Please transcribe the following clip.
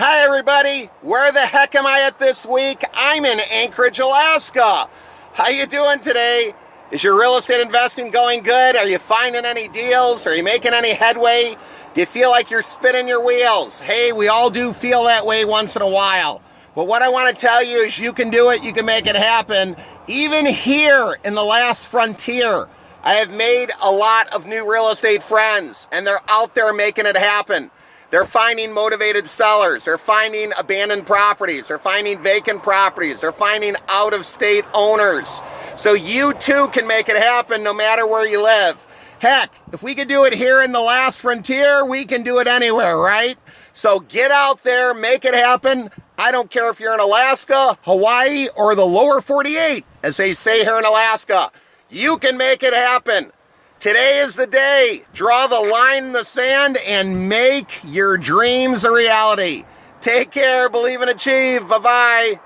Hi everybody, where the heck am I at this week? I'm in Anchorage, Alaska. How you doing today? Is your real estate investing going good? Are you finding any deals? Are you making any headway? Do you feel like you're spinning your wheels? Hey, we all do feel that way once in a while. But what I want to tell you is you can do it, you can make it happen. Even here in the last frontier, I have made a lot of new real estate friends, and they're out there making it happen. They're finding motivated sellers. They're finding abandoned properties. They're finding vacant properties. They're finding out-of-state owners. So you too can make it happen no matter where you live. Heck, if we could do it here in the last frontier, we can do it anywhere, right? So get out there, make it happen. I don't care if you're in Alaska, Hawaii, or the lower 48, as they say here in Alaska. You can make it happen. Today is the day. Draw the line in the sand and make your dreams a reality. Take care, believe and achieve. Bye-bye.